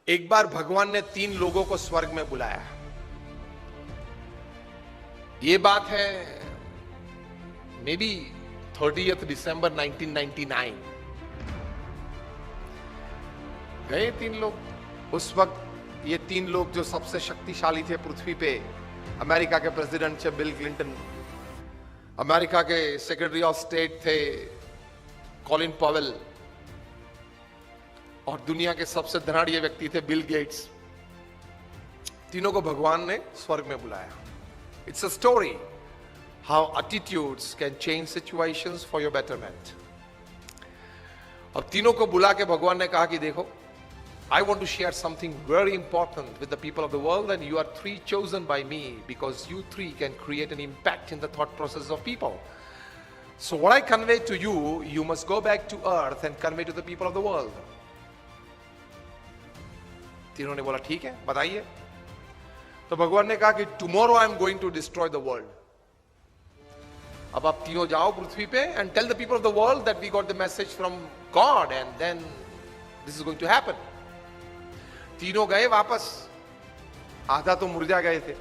एक बार भगवान ने 3 लोगों को स्वर्ग में बुलाया। ये बात है मे बी 30 दिसंबर 1999। गए 3 लोग। उस वक्त ये 3 लोग जो सबसे शक्तिशाली थे पृथ्वी पे, अमेरिका के प्रेसिडेंट थे बिल क्लिंटन, अमेरिका के सेक्रेटरी ऑफ स्टेट थे कॉलिन पॉवेल, और दुनिया के सबसे धनाढ़ व्यक्ति थे बिल गेट्स। तीनों को भगवान ने स्वर्ग में बुलाया। It's a story how attitudes can change situations for your betterment. अब तीनों को बुला के भगवान ने कहा कि देखो, I want to share something very important with the people of the world, and you are 3 chosen by me because you 3 can create an impact in the thought process of people. So what I convey to you, you must go back to earth and convey to the people of the world. तीनों ने बोला ठीक है, बताइए। तो भगवान ने कहा कि tomorrow I am going to destroy the world. अब आप तीनों जाओ पृथ्वी पे and tell the people of the world that we got the message from God and then this is going to happen. तीनों गए वापस, आधा तो मुर्जा गए थे,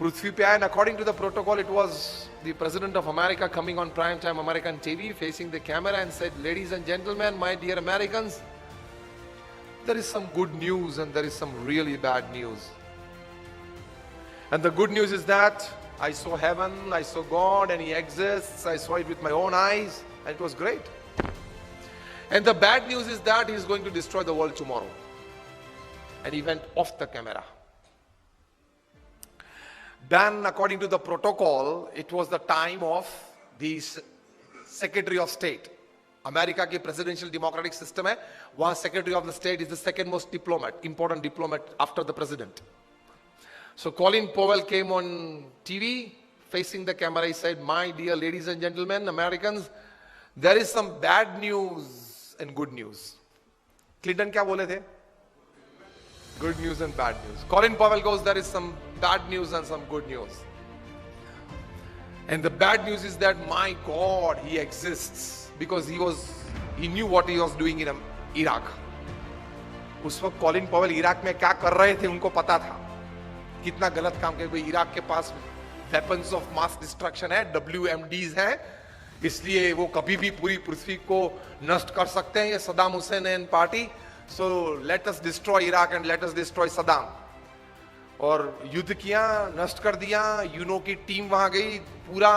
पृथ्वी पे आए। According to the protocol, it was the president of America coming on prime time American TV, facing the camera and said, "Ladies and gentlemen, my dear Americans, there is some good news and there is some really bad news. And the good news is that I saw heaven, I saw God, and He exists. I saw it with my own eyes, and it was great. And the bad news is that He is going to destroy the world tomorrow." And he went off the camera. Then, according to the protocol, it was the time of the Secretary of State. America की presidential democratic system है, वहां secretary of the state is the second most diplomat, important diplomat after the president. So Colin Powell came on TV, facing the camera. He said, "My dear ladies and gentlemen, Americans, there is some bad news and good news." Clinton क्या बोले थे? Good news and bad news. Colin Powell goes, "There is some bad news and some good news. And the bad news is that my God, He exists." Because he knew what he was doing in Iraq. उस वक्त Colin Powell Iraq में क्या कर रहे थे उनको पता था, कितना गलत काम किया। इराक के पास वेपन्स ऑफ मास डिस्ट्रक्शन है, WMDs हैं, इसलिए वो कभी भी पूरी पृथ्वी को नष्ट कर सकते हैं, ये Saddam Hussain and party. So let us destroy Iraq and let us destroy Saddam. और युद्ध किया, नष्ट कर दिया। यूनो की टीम वहां गई, पूरा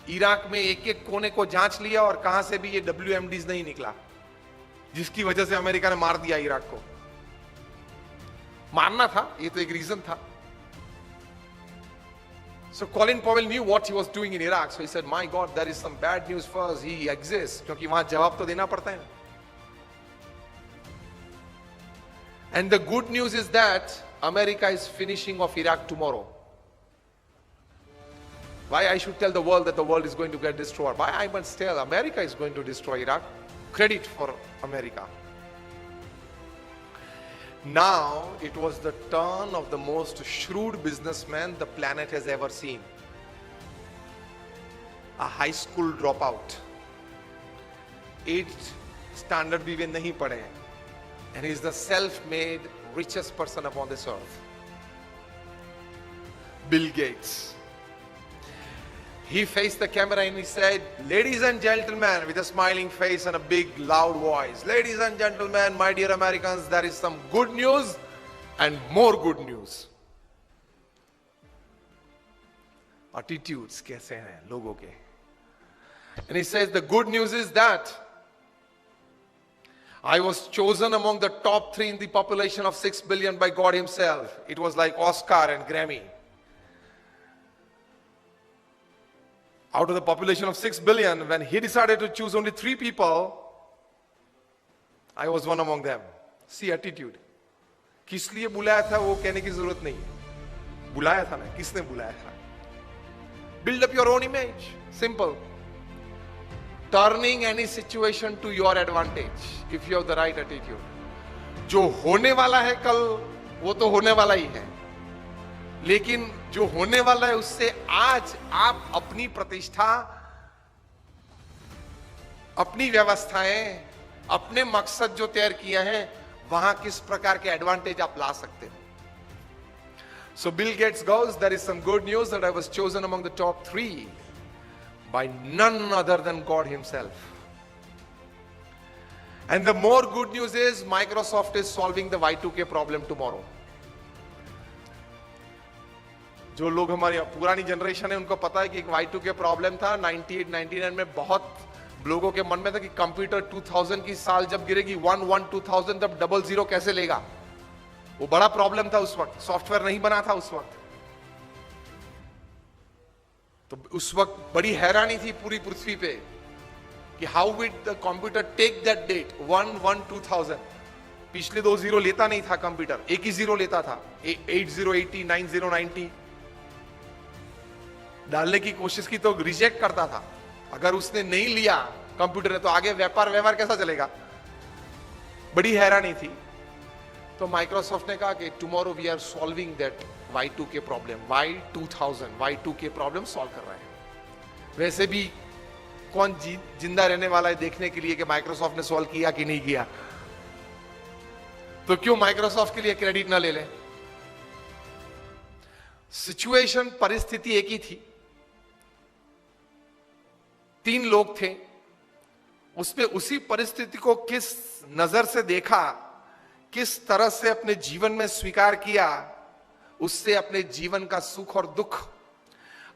इराक में एक एक कोने को जांच लिया और कहां से भी ये WMDs नहीं निकला, जिसकी वजह से अमेरिका ने मार दिया इराक को। मारना था, ये तो एक रीजन था। So Colin Powell knew what he was doing in Iraq. So he said, "My God, there is some bad news first. He exists." क्योंकि वहां जवाब तो देना पड़ता है। And the good news is that America is finishing off Iraq tomorrow. Why I should tell the world that the world is going to get destroyed? Why I must tell America is going to destroy Iraq? Credit for America. Now it was the turn of the most shrewd businessman the planet has ever seen. A high school dropout. 8th standard भी वे नहीं पढ़े हैं. And he is the self-made richest person upon this earth. Bill Gates. He faced the camera and he said, "Ladies and gentlemen," with a smiling face and a big loud voice, "Ladies and gentlemen, my dear Americans, there is some good news and more good news." Attitudes कैसे हैं लोगों के? And he says, "The good news is that I was chosen among the top 3 in the population of 6 billion by God Himself." It was like Oscar and Grammy. Out of the population of 6 billion, when He decided to choose only 3 people, I was one among them. See attitude. किस लिए बुलाया था वो कहने की जरूरत नहीं है, बुलाया था ना, किसने बुलाया था? Build up your own image. Simple. Turning any situation to your advantage if you have the right attitude. जो होने वाला है कल, वो तो होने वाला ही है, लेकिन जो होने वाला है उससे आज आप अपनी प्रतिष्ठा, अपनी व्यवस्थाएं, अपने मकसद जो तैयार किए हैं वहां किस प्रकार के एडवांटेज आप ला सकते हो. So Bill Gates goes, there is some good news that I was chosen among the top 3 by none other than God himself. And the more good news is Microsoft is solving the Y2K problem tomorrow. जो लोग हमारी पुरानी generation है उनको पता है कि एक Y2K प्रॉब्लम था 98 99 में. बहुत लोगों के मन में था कि कंप्यूटर 2000 की साल जब गिरेगी 2000 तब 00 कैसे लेगा. वो बड़ा प्रॉब्लम था उस वक्त. सॉफ्टवेयर नहीं बना था उस वक्त. तो उस वक्त बड़ी हैरानी थी पूरी पृथ्वी पे कि how would the computer take that date 1/1/2000. पिछले 2 जीरो लेता नहीं था कंप्यूटर, एक ही जीरो लेता था. 8080 9090 डालने की कोशिश की तो रिजेक्ट करता था. अगर उसने नहीं लिया कंप्यूटर ने तो आगे व्यवहार कैसा चलेगा. बड़ी हैरानी थी. तो माइक्रोसॉफ्ट ने कहा कि tomorrow we are solving that Y2K problem. Y2K problem solve कर रहे हैं. वैसे भी कौन जिंदा रहने वाला है देखने के लिए कि माइक्रोसॉफ्ट ने सॉल्व किया कि नहीं किया. तो क्यों माइक्रोसॉफ्ट के लिए क्रेडिट ना ले लें. सिचुएशन परिस्थिति एक ही थी. 3 लोग थे. उसमें उसी परिस्थिति को किस नजर से देखा, किस तरह से अपने जीवन में स्वीकार किया, उससे अपने जीवन का सुख और दुख,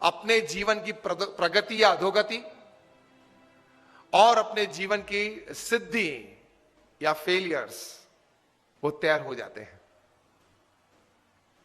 अपने जीवन की प्रगति या अधोगति और अपने जीवन की सिद्धि या फेलियर्स वो तैयार हो जाते हैं.